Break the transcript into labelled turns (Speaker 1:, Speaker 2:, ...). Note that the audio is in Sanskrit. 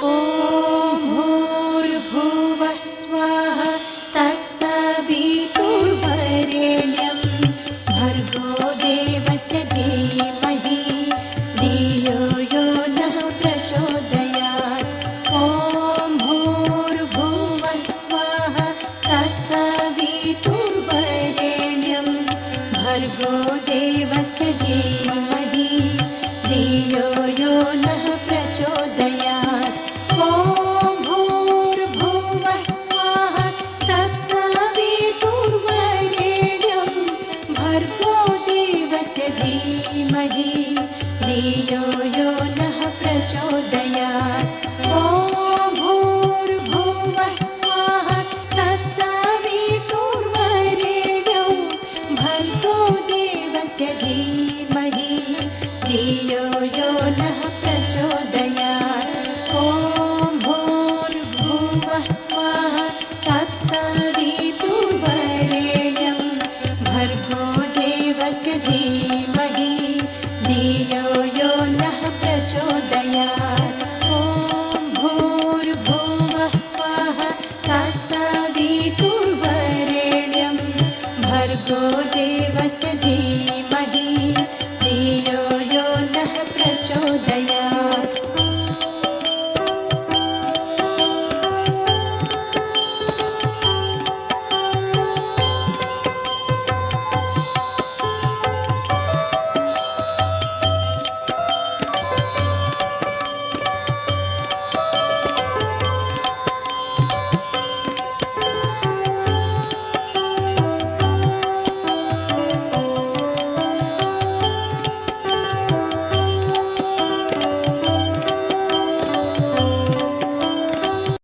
Speaker 1: ॐ भूर्भुवः स्वः तत्सवितुर्वरेण्यं भर्गो देवस्य धीमहि धियो यो नः प्रचोदयात्। ॐ भूर्भुवः स्वः तत्सवितुर्वरेण्यं भर्गो देवस्य धीमहि धियो यो नः प्रचोदयात्।